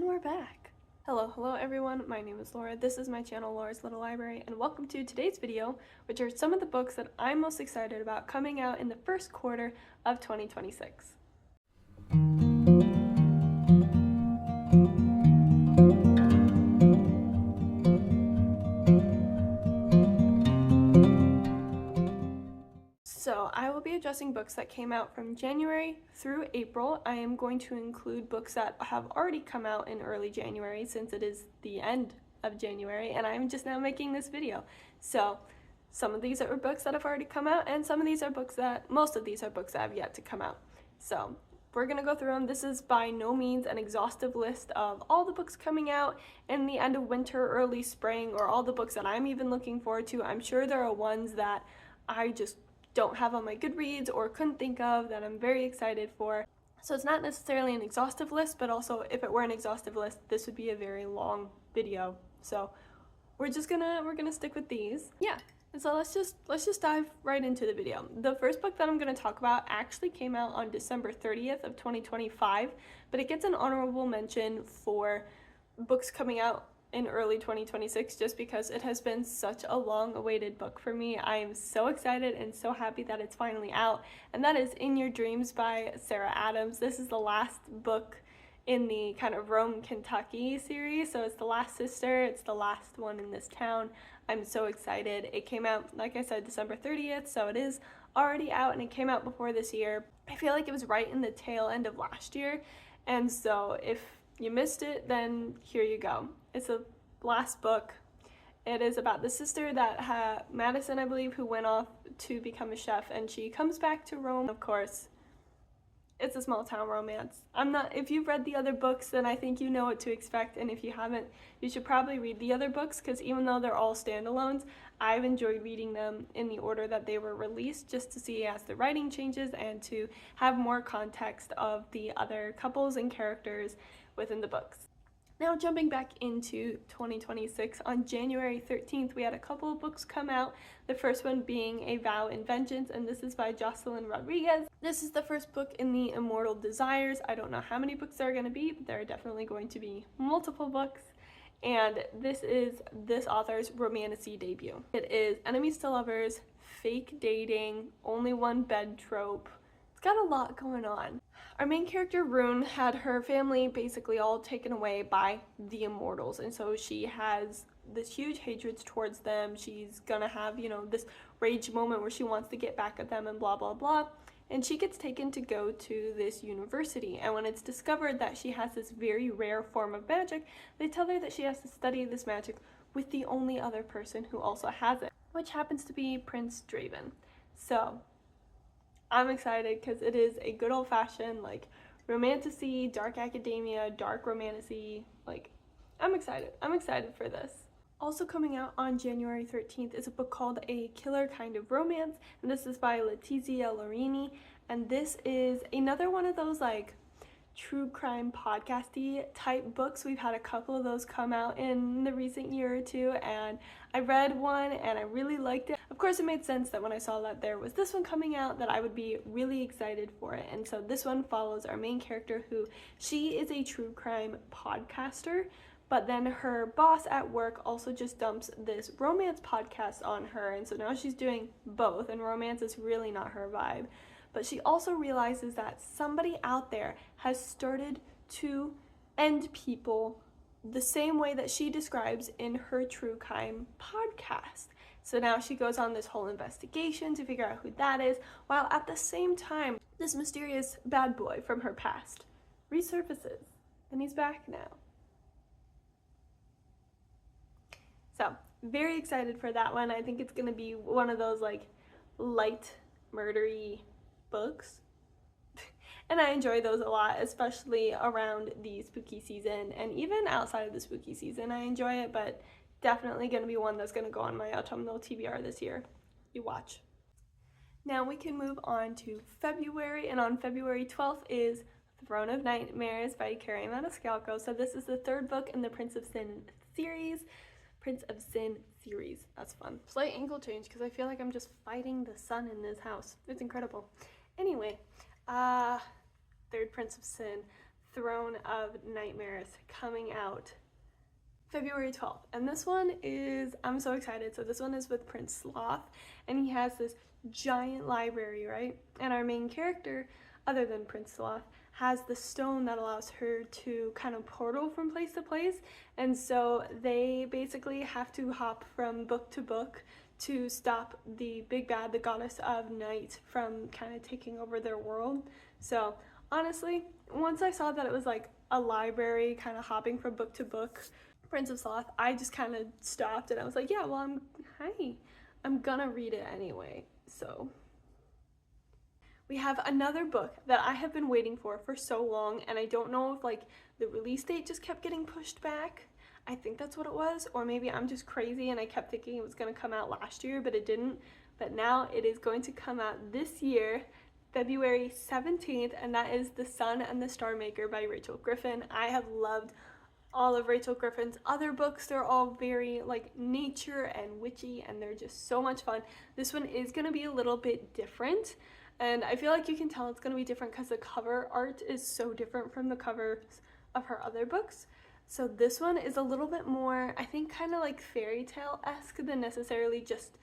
And we're back. Hello everyone, my name is Laura, this is my channel Laura's Little Library, and welcome to today's video, which are some of the books that I'm most excited about coming out in the first quarter of 2026. So I will be addressing books that came out from January through April. I am going to include books that have already come out in early January since it is the end of January and I'm just now making this video. So some of these are books that have already come out and most of these are books that have yet to come out. So we're gonna go through them. This is by no means an exhaustive list of all the books coming out in the end of winter, early spring, or all the books that I'm even looking forward to. I'm sure there are ones that I just don't have on my Goodreads or couldn't think of that I'm very excited for. So it's not necessarily an exhaustive list, but also if it were an exhaustive list, this would be a very long video. So we're gonna stick with these. Yeah. And so let's just dive right into the video. The first book that I'm going to talk about actually came out on December 30th of 2025, but it gets an honorable mention for books coming out in early 2026 just because it has been such a long-awaited book for me. I am so excited and so happy that it's finally out, and that is In Your Dreams by Sarah Adams. This is the last book in the kind of Rome, Kentucky series, so it's the last sister, it's the last one in this town. I'm so excited. It came out, like I said, December 30th, so it is already out, and it came out before this year. I feel like it was right in the tail end of last year, and so if you missed it, then here you go. It's the last book. It is about the sister that Madison, I believe, who went off to become a chef, and she comes back to Rome. Of course, it's a small town romance. If you've read the other books, then I think you know what to expect, and if you haven't, you should probably read the other books, because even though they're all standalones, I've enjoyed reading them in the order that they were released, just to see as the writing changes and to have more context of the other couples and characters within the books. Now jumping back into 2026, on January 13th, we had a couple of books come out. The first one being A Vow in Vengeance, and this is by Jocelyn Rodriguez. This is the first book in the Immortal Desires. I don't know how many books there are going to be, but there are definitely going to be multiple books. And this is this author's romantasy debut. It is enemies to lovers, fake dating, only one bed trope. It's got a lot going on. Our main character, Rune, had her family basically all taken away by the Immortals, and so she has this huge hatred towards them. She's gonna have, this rage moment where she wants to get back at them and blah, blah, blah. And she gets taken to go to this university, and when it's discovered that she has this very rare form of magic, they tell her that she has to study this magic with the only other person who also has it, which happens to be Prince Draven. So I'm excited because it is a good old-fashioned, romantasy, dark academia, dark romantasy. I'm excited for this. Also coming out on January 13th is a book called A Killer Kind of Romance, and this is by Letizia Lorini, and this is another one of those, true crime podcasty type books. We've had a couple of those come out in the recent year or two, and I read one and I really liked it. Of course, it made sense that when I saw that there was this one coming out that I would be really excited for it. And so this one follows our main character, who she is a true crime podcaster, but then her boss at work also just dumps this romance podcast on her, and so now she's doing both, and romance is really not her vibe. But she also realizes that somebody out there has started to end people the same way that she describes in her true crime podcast. So now she goes on this whole investigation to figure out who that is, while at the same time, this mysterious bad boy from her past resurfaces, and he's back now. So, very excited for that one. I think it's going to be one of those, light, murdery books. And I enjoy those a lot, especially around the spooky season, and even outside of the spooky season I enjoy it, but definitely going to be one that's going to go on my autumnal TBR this year. You watch. Now we can move on to February, and on February 12th is Throne of Nightmares by Carrie Maniscalco. So this is the third book in the Prince of Sin series. That's fun. Slight angle change because I feel like I'm just fighting the sun in this house. It's incredible. Anyway, third Prince of Sin. Throne of Nightmares, coming out February 12th. And this one is, I'm so excited. So this one is with Prince Sloth, and he has this giant library, right? And our main character, other than Prince Sloth, has the stone that allows her to kind of portal from place to place. And so they basically have to hop from book to book to stop the big bad, the goddess of night, from kind of taking over their world. So honestly, once I saw that it was like a library kind of hopping from book to book, Prince of Sloth, I just kind of stopped and I was like, yeah, well, I'm gonna read it anyway. So we have another book that I have been waiting for so long, and I don't know if like the release date just kept getting pushed back. I think that's what it was, or maybe I'm just crazy and I kept thinking it was gonna come out last year, but it didn't. But now it is going to come out this year, February 17th, and that is The Sun and the Star Maker by Rachel Griffin. I have loved all of Rachel Griffin's other books. They're all very like nature and witchy, and they're just so much fun. This one is gonna be a little bit different, and I feel like you can tell it's gonna be different because the cover art is so different from the covers of her other books. So this one is a little bit more, I think, kind of like fairy tale-esque than necessarily just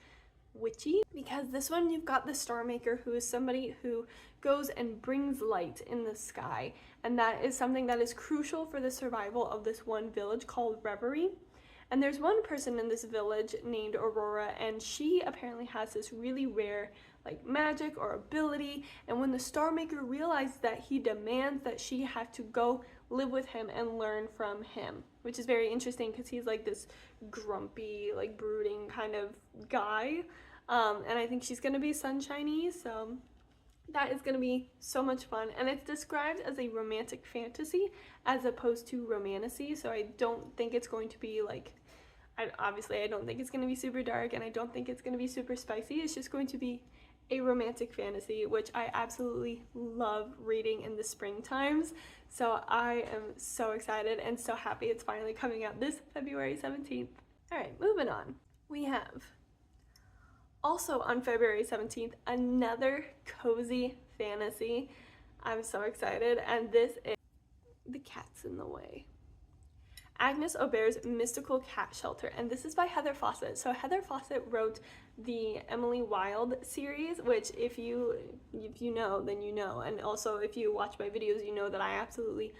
witchy, because this one you've got the Star Maker, who is somebody who goes and brings light in the sky, and that is something that is crucial for the survival of this one village called Reverie. And there's one person in this village named Aurora, and she apparently has this really rare like magic or ability, and when the Star Maker realized that, he demands that she have to go live with him and learn from him, which is very interesting because he's like this grumpy, like brooding kind of guy, and I think she's gonna be sunshiny, so that is gonna be so much fun. And it's described as a romantic fantasy as opposed to romantasy, so I don't think it's going to be like, obviously I don't think it's going to be super dark, and I don't think it's going to be super spicy. It's just going to be a romantic fantasy, which I absolutely love reading in the spring times. So I am so excited and so happy it's finally coming out this February 17th. All right, moving on. We have also on February 17th another cozy fantasy. I'm so excited, and this is The Cat's in the Way. Agnes Aubert's Mystical Cat Shelter, and this is by Heather Fawcett. So Heather Fawcett wrote the Emily Wilde series, which if you know, then you know, and also if you watch my videos, you know that I absolutely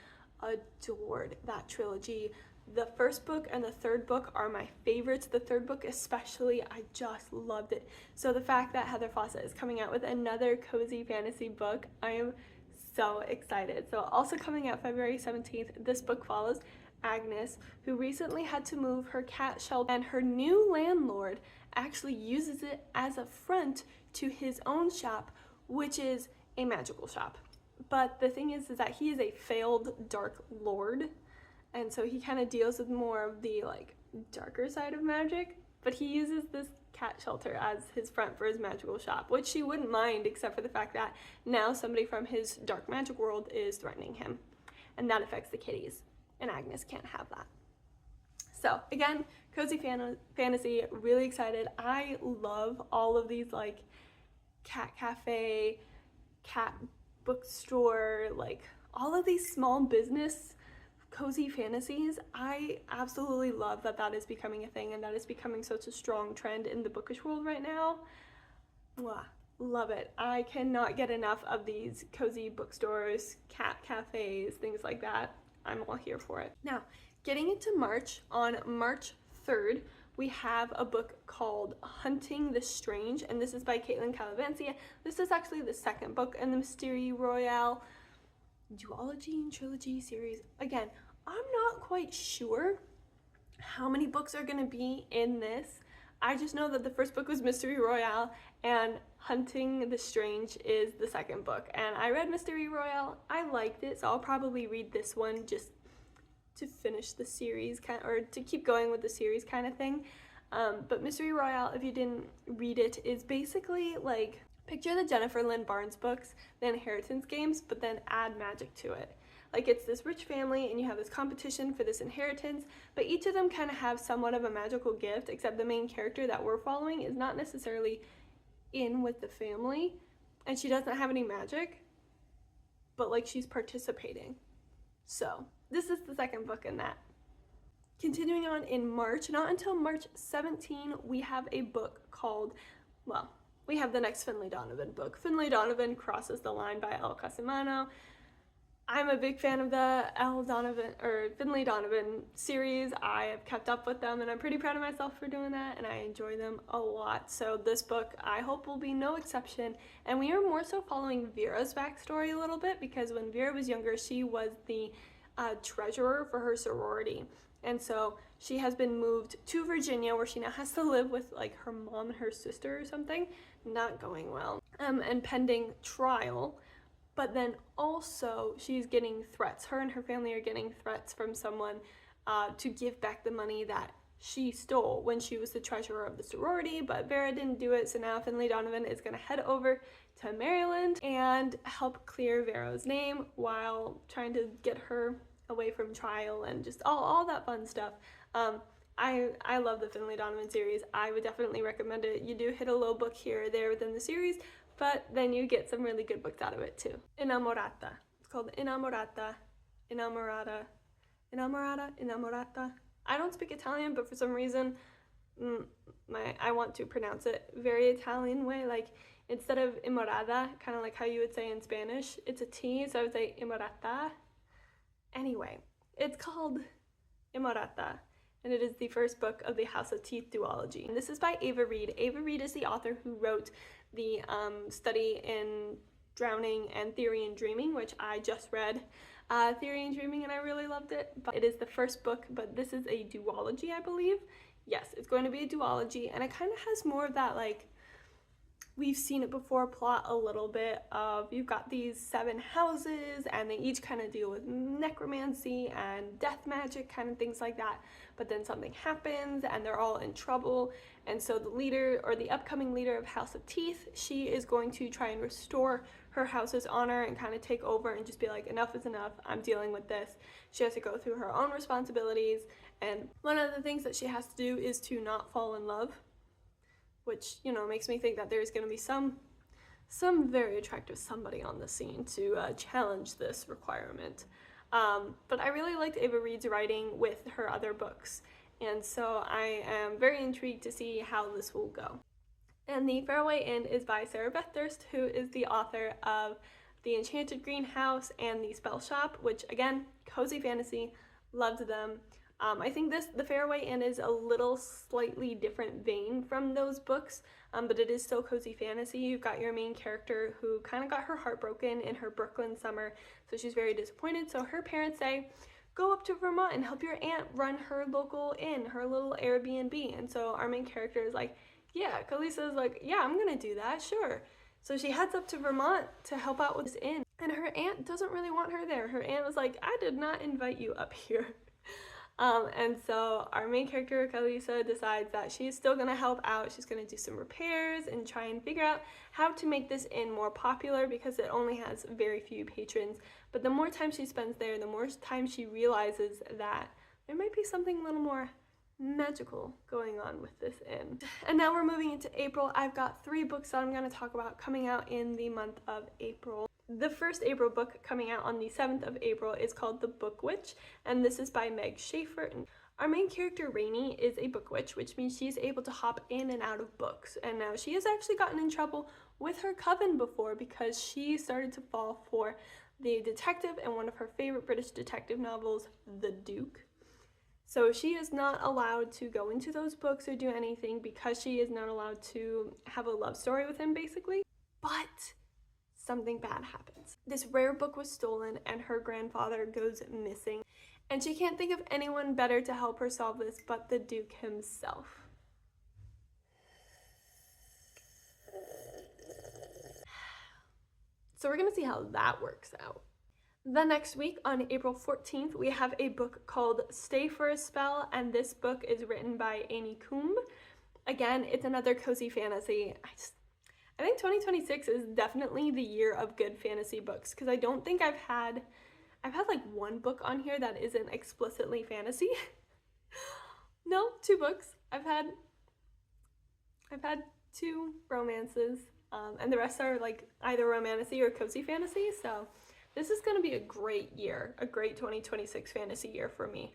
adored that trilogy. The first book and the third book are my favorites. The third book especially, I just loved it. So the fact that Heather Fawcett is coming out with another cozy fantasy book, I am so excited. So also coming out February 17th, this book follows Agnes, who recently had to move her cat shelter, and her new landlord actually uses it as a front to his own shop, which is a magical shop. But the thing is that he is a failed dark lord, and so he kind of deals with more of the like darker side of magic, but he uses this cat shelter as his front for his magical shop, which she wouldn't mind, except for the fact that now somebody from his dark magic world is threatening him, and that affects the kitties, and Agnes can't have that. So again, cozy fantasy, really excited. I love all of these like cat cafe, cat bookstore, like all of these small business cozy fantasies. I absolutely love that that is becoming a thing, and that is becoming such a strong trend in the bookish world right now. Mwah, love it. I cannot get enough of these cozy bookstores, cat cafes, things like that. I'm all here for it. Now, getting into March, on March 3rd, we have a book called Hunting the Strange, and this is by Caitlin Calavencia. This is actually the second book in the Mystery Royale duology and trilogy series. Again, I'm not quite sure how many books are going to be in this. I just know that the first book was Mystery Royale, and Hunting the Strange is the second book. And I read Mystery Royale, I liked it, so I'll probably read this one just to finish the series, or to keep going with the series kind of thing. But Mystery Royale, if you didn't read it, is basically like, picture the Jennifer Lynn Barnes books, the Inheritance Games, but then add magic to it. Like, it's this rich family and you have this competition for this inheritance, but each of them kind of have somewhat of a magical gift, except the main character that we're following is not necessarily in with the family, and she doesn't have any magic, but like she's participating. So this is the second book in that. Continuing on in March, not until March 17, we have a book called, well, we have the next Finlay Donovan book. Finlay Donovan Crosses the Line by El Casimano. I'm a big fan of the Finlay Donovan series. I have kept up with them and I'm pretty proud of myself for doing that, and I enjoy them a lot. So this book I hope will be no exception. And we are more so following Vera's backstory a little bit, because when Vera was younger, she was the treasurer for her sorority. And so she has been moved to Virginia, where she now has to live with like her mom and her sister or something. Not going well. And pending trial. But then also she's getting threats. Her and her family are getting threats from someone to give back the money that she stole when she was the treasurer of the sorority, but Vera didn't do it. So now Finlay Donovan is going to head over to Maryland and help clear Vera's name while trying to get her away from trial and just all that fun stuff. I love the Finlay Donovan series. I would definitely recommend it. You do hit a low book here or there within the series, but then you get some really good books out of it too. Innamorata. It's called Innamorata. Innamorata. Innamorata. Innamorata. I don't speak Italian, but for some reason, I want to pronounce it very Italian way. Like instead of Imorada, kind of like how you would say in Spanish, it's a T, so I would say Imorata. Anyway, it's called Imorata, and it is the first book of the House of Teeth duology. And this is by Ava Reid. Ava Reid is the author who wrote the study in drowning and Theory in Dreaming, which I just read. Theory in Dreaming, and I really loved it. But it is the first book, but this is a duology, I believe. Yes, it's going to be a duology, and it kind of has more of that, like, we've seen it before plot a little bit of, you've got these 7 houses and they each kind of deal with necromancy and death magic, kind of things like that, but then something happens and they're all in trouble, and so the leader, or the upcoming leader of House of Teeth, she is going to try and restore her house's honor and kind of take over and just be like, enough is enough, I'm dealing with this. She has to go through her own responsibilities, and one of the things that she has to do is to not fall in love, which, you know, makes me think that there's going to be some very attractive somebody on the scene to challenge this requirement. But I really liked Ava Reid's writing with her other books, and so I am very intrigued to see how this will go. And The Faraway Inn is by Sarah Beth Durst, who is the author of The Enchanted Greenhouse and The Spell Shop, which, again, cozy fantasy, loved them. I think The Faraway Inn is a little slightly different vein from those books, but it is still cozy fantasy. You've got your main character who kind of got her heart broken in her Brooklyn summer, so she's very disappointed. So her parents say, go up to Vermont and help your aunt run her local inn, her little Airbnb. And so our main character is like, yeah, Kalisa is like, yeah, I'm gonna do that, sure. So she heads up to Vermont to help out with this inn, and her aunt doesn't really want her there. Her aunt was like, I did not invite you up here. And so our main character, Kalisa, decides that she's still going to help out. She's going to do some repairs and try and figure out how to make this inn more popular, because it only has very few patrons. But the more time she spends there, the more time she realizes that there might be something a little more magical going on with this inn. And now we're moving into April. I've got 3 books that I'm going to talk about coming out in the month of April. The first April book coming out on the 7th of April is called The Book Witch, and this is by Meg Schaefer. Our main character, Rainey, is a book witch, which means she's able to hop in and out of books. And now she has actually gotten in trouble with her coven before, because she started to fall for the detective in one of her favorite British detective novels, The Duke. So she is not allowed to go into those books or do anything, because she is not allowed to have a love story with him, basically. But something bad happens. This rare book was stolen and her grandfather goes missing, and she can't think of anyone better to help her solve this but the Duke himself. So we're gonna see how that works out. The next week, on April 14th, we have a book called Stay for a Spell, and this book is written by Amy Coombe. Again, it's another cozy fantasy. I think 2026 is definitely the year of good fantasy books, because I don't think I've had like 1 book on here that isn't explicitly fantasy. No, 2 books. I've had 2 romances, and the rest are like either romantasy or cozy fantasy, so this is going to be a great year, a great 2026 fantasy year for me.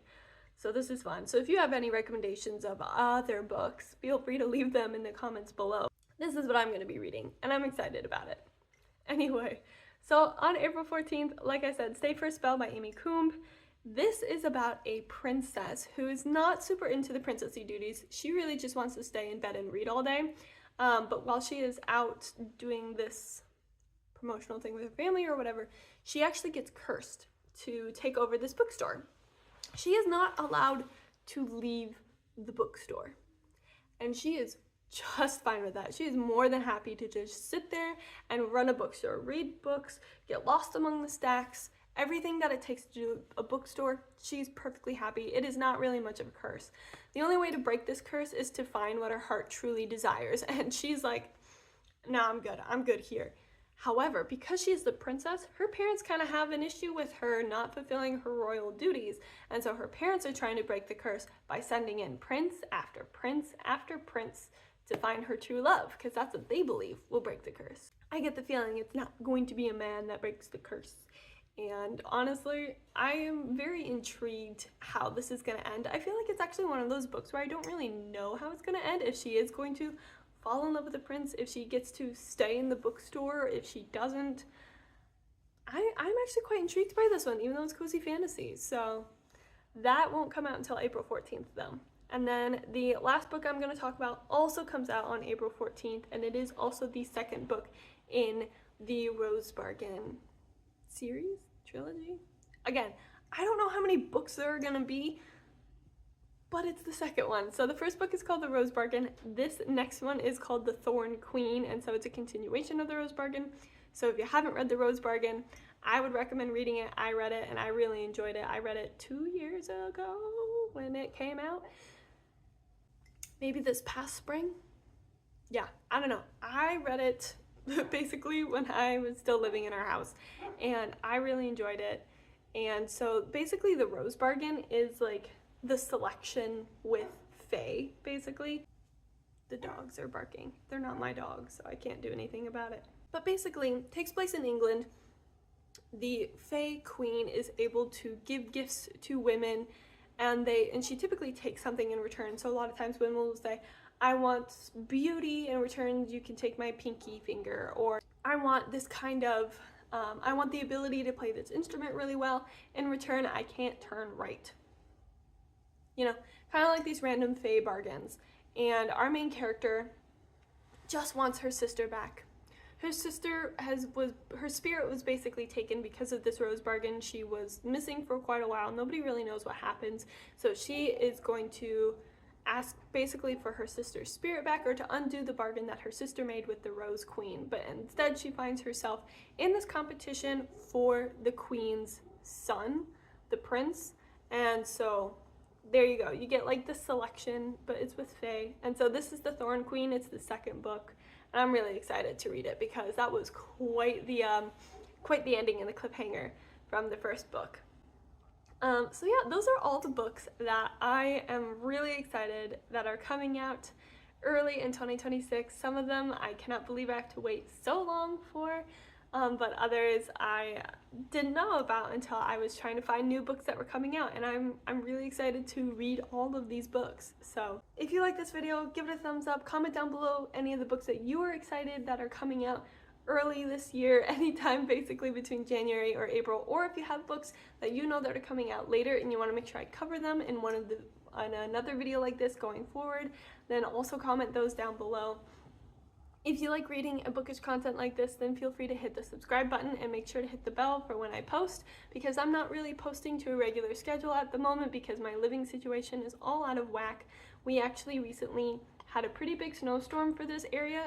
So this is fun. So if you have any recommendations of other books, feel free to leave them in the comments below. This is what I'm going to be reading, and I'm excited about it. Anyway, so on April 14th, like I said, Stay for a Spell by Amy Coombe. This is about a princess who is not super into the princessy duties. She really just wants to stay in bed and read all day. But while she is out doing this promotional thing with her family or whatever, she actually gets cursed to take over this bookstore. She is not allowed to leave the bookstore, and she is just fine with that. She is more than happy to just sit there and run a bookstore, read books, get lost among the stacks, everything that it takes to do a bookstore. She's perfectly happy. It is not really much of a curse. The only way to break this curse is to find what her heart truly desires, and she's like, no, I'm good here. However, because she's the princess, her parents kind of have an issue with her not fulfilling her royal duties, and so her parents are trying to break the curse by sending in prince after prince after prince to find her true love, because that's what they believe will break the curse. I get the feeling it's not going to be a man that breaks the curse, and honestly, I am very intrigued how this is going to end. I feel like it's actually one of those books where I don't really know how it's going to end, if she is going to fall in love with the prince, if she gets to stay in the bookstore, if she doesn't. I'm actually quite intrigued by this one, even though it's cozy fantasy. So that won't come out until April 14th though. And then the last book I'm going to talk about also comes out on April 14th, and it is also the second book in the Rose Bargain series, trilogy. Again, I don't know how many books there are going to be, but it's the second one. So the first book is called The Rose Bargain. This next one is called The Thorn Queen, and so it's a continuation of The Rose Bargain. So if you haven't read The Rose Bargain, I would recommend reading it. I read it and I really enjoyed it. I read it 2 years ago when it came out. Maybe this past spring? Yeah, I don't know. I read it basically when I was still living in our house, and I really enjoyed it. And so basically The Rose Bargain is like the selection with Fae, basically. The dogs are barking. They're not my dogs, so I can't do anything about it. But basically, it takes place in England. The Fae Queen is able to give gifts to women, and she typically takes something in return. So a lot of times women will say, I want beauty, in return you can take my pinky finger, or I want this kind of, I want the ability to play this instrument really well, in return I can't turn right. You know, kind of like these random Fae bargains. And our main character just wants her sister back. Her sister her spirit was basically taken because of this Rose Bargain. She was missing for quite a while. Nobody really knows what happens. So she is going to ask basically for her sister's spirit back, or to undo the bargain that her sister made with the Rose Queen. But instead she finds herself in this competition for the Queen's son, the prince. And so there you go. You get like the selection, but it's with Fae. And so this is The Thorn Queen. It's the second book. And I'm really excited to read it because that was quite the ending and the cliffhanger from the first book. So yeah, those are all the books that I am really excited that are coming out early in 2026. Some of them I cannot believe I have to wait so long for. But others I didn't know about until I was trying to find new books that were coming out, and I'm really excited to read all of these books. So if you like this video, give it a thumbs up, comment down below any of the books that you are excited that are coming out early this year, anytime basically between January or April, or if you have books that you know that are coming out later and you want to make sure I cover them in another video like this going forward, then also comment those down below. If you like reading and bookish content like this, then feel free to hit the subscribe button and make sure to hit the bell for when I post, because I'm not really posting to a regular schedule at the moment because my living situation is all out of whack. We actually recently had a pretty big snowstorm for this area.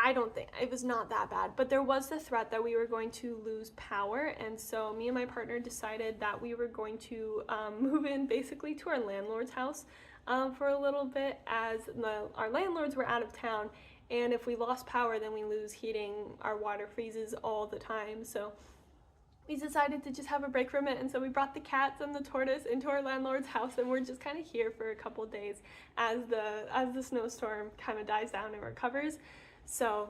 I don't think it was not that bad, but there was the threat that we were going to lose power, and so me and my partner decided that we were going to move in basically to our landlord's house for a little bit, as our landlords were out of town, and if we lost power then we lose heating, our water freezes all the time. So we decided to just have a break from it, and so we brought the cats and the tortoise into our landlord's house, and we're just kind of here for a couple days as the snowstorm kind of dies down and recovers. So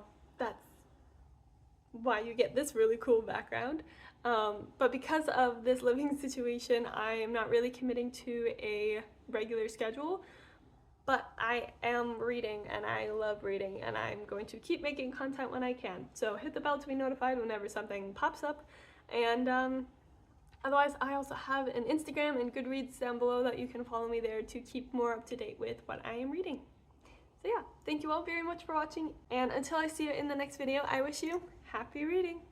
why you get this really cool background. But because of this living situation, I am not really committing to a regular schedule. But I am reading and I love reading, and I'm going to keep making content when I can. So hit the bell to be notified whenever something pops up. And otherwise, I also have an Instagram and Goodreads down below that you can follow me there to keep more up to date with what I am reading. So yeah, thank you all very much for watching, and until I see you in the next video, I wish you happy reading!